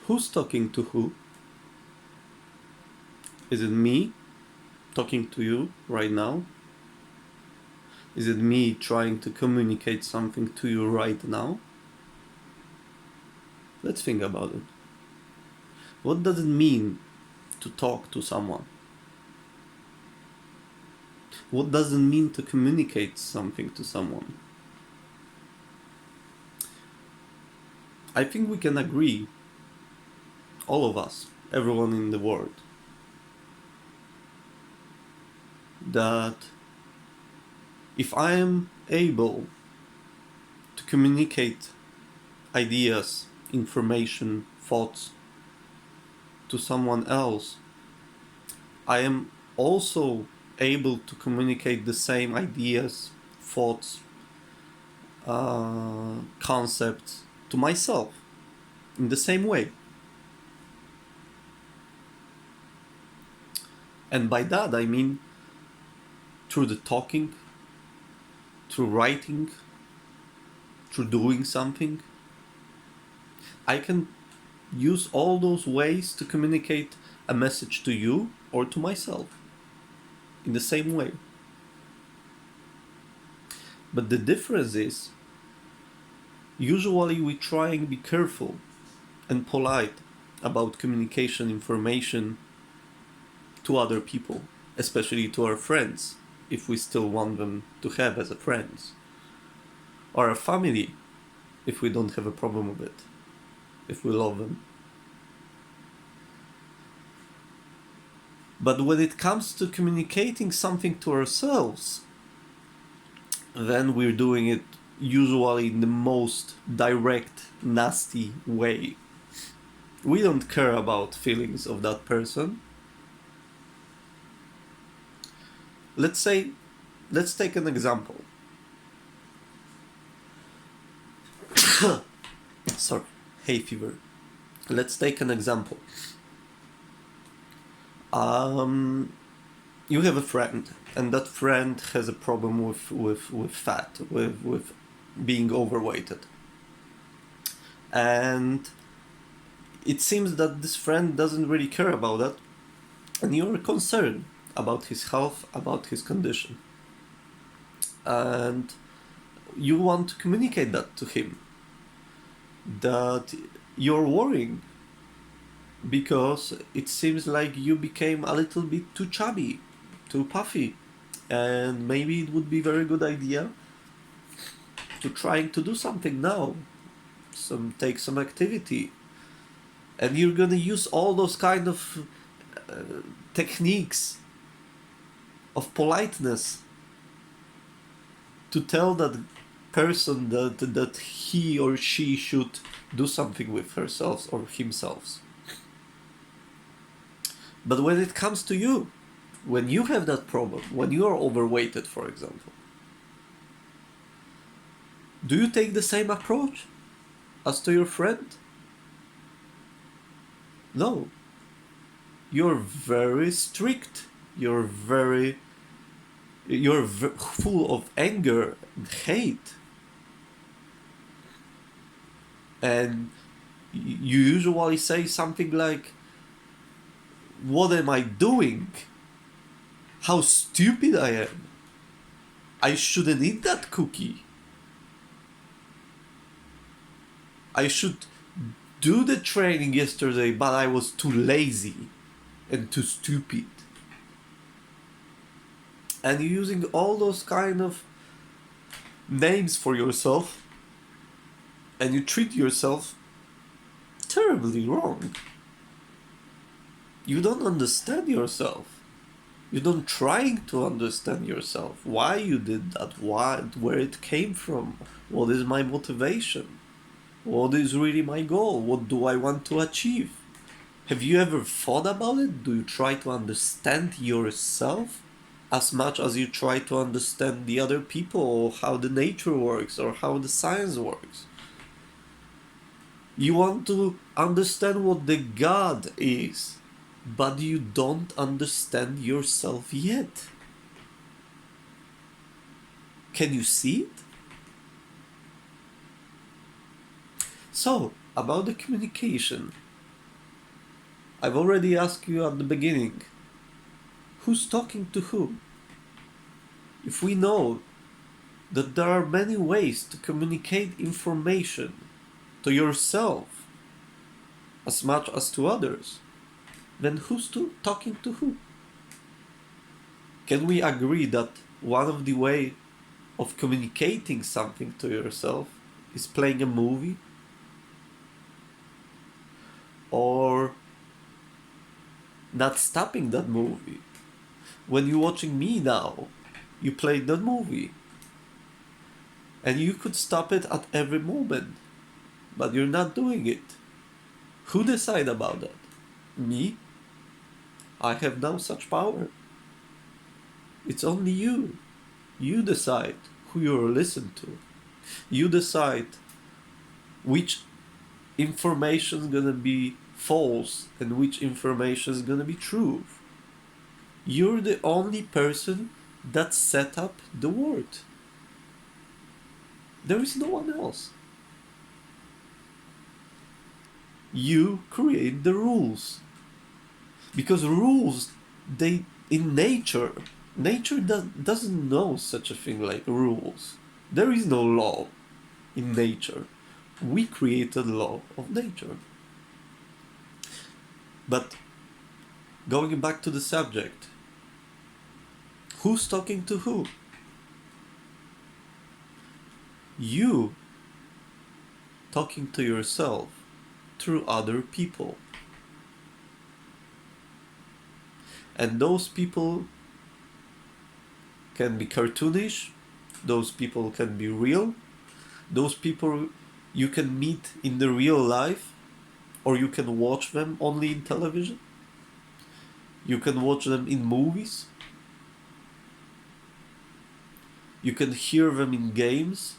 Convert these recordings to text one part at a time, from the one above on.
who's talking to who? Is it me talking to you right now? Is it me trying to communicate something to you right now? Let's think about it. What does it mean to talk to someone? What does it mean to communicate something to someone? I think we can agree, all of us, everyone in the world, that if I am able to communicate ideas, information, thoughts to someone else, I am also able to communicate the same ideas, thoughts, concepts to myself in the same way. And by that I mean through the talking, through writing, through doing something. I can use all those ways to communicate a message to you or to myself in the same way. But the difference is, usually we try and be careful and polite about communication information to other people, especially to our friends, if we still want them to have as a friends, or a family, if we don't have a problem with it, if we love them. But when it comes to communicating something to ourselves, then we're doing it usually in the most direct, nasty way. We don't care about feelings of that person. Let's take an example. Sorry, hay fever. Let's take an example. You have a friend, and that friend has a problem with fat, with being overweighted. And it seems that this friend doesn't really care about that, and you're concerned about his health, about his condition. And you want to communicate that to him, that you're worrying because it seems like you became a little bit too chubby, too puffy, and maybe it would be a very good idea to trying to do something now, take some activity, and you're gonna use all those kind of techniques of politeness to tell that person that he or she should do something with herself or himself. But when it comes to you, when you have that problem, when you are overweighted, for example, do you take the same approach as to your friend? No. You're very strict. You're full of anger and hate. And you usually say something like, "What am I doing? How stupid I am. I shouldn't eat that cookie. I should do the training yesterday, but I was too lazy and too stupid." And you're using all those kind of names for yourself, and you treat yourself terribly wrong. You don't understand yourself. You don't try to understand yourself. Why you did that? Where it came from? What is my motivation? What is really my goal? What do I want to achieve? Have you ever thought about it? Do you try to understand yourself as much as you try to understand the other people, or how the nature works, or how the science works? You want to understand what the God is, but you don't understand yourself yet. Can you see it? So, about the communication, I've already asked you at the beginning, who's talking to who? If we know that there are many ways to communicate information to yourself as much as to others, then who's talking to who? Can we agree that one of the way of communicating something to yourself is playing a movie? Or not stopping that movie? When you're watching me now, you played that movie. And you could stop it at every moment, but you're not doing it. Who decide about that? Me? I have no such power. It's only you. You decide who you'll listen to. You decide which information is gonna be false and which information is gonna be true. You're the only person that set up the world. There is no one else. You create the rules. Because rules, they in nature doesn't know such a thing like rules. There is no law in nature. We created law of nature. But going back to the subject, who's talking to who? You talking to yourself through other people. And those people can be cartoonish, those people can be real, those people you can meet in the real life, or you can watch them only in television. You can watch them in movies. You can hear them in games.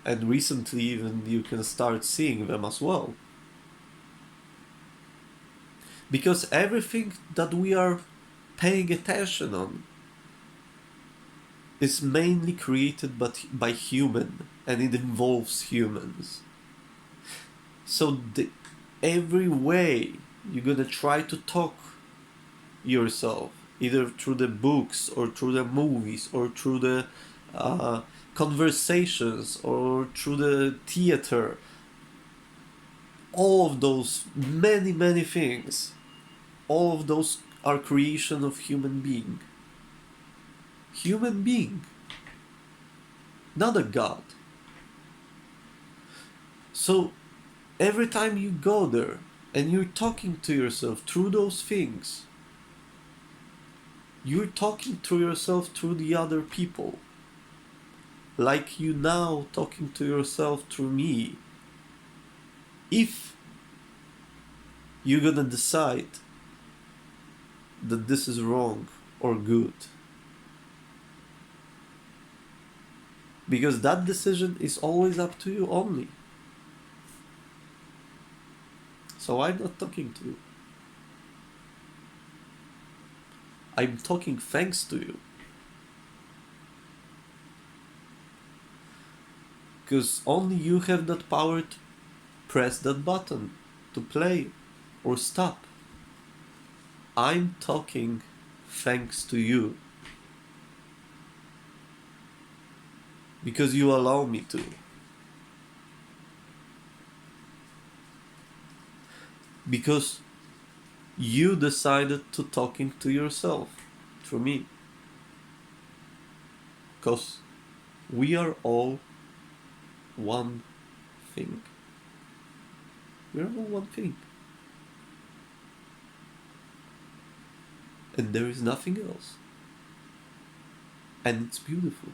And recently even you can start seeing them as well. Because everything that we are paying attention on is mainly created by human, and it involves humans. So every way you're gonna try to talk yourself, either through the books or through the movies or through the conversations or through the theater, all of those many things, all of those are creation of human being, not a god. So every time you go there and you're talking to yourself through those things, you're talking to yourself through the other people, like you now talking to yourself through me. If you're gonna decide that this is wrong or good, because that decision is always up to you only. So I'm not talking to you. I'm talking thanks to you. Because only you have that power to press that button, to play or stop. I'm talking thanks to you. Because you allow me to. Because you decided to talking to yourself through me. Because we are all one thing. We're all one thing. And there is nothing else. And it's beautiful.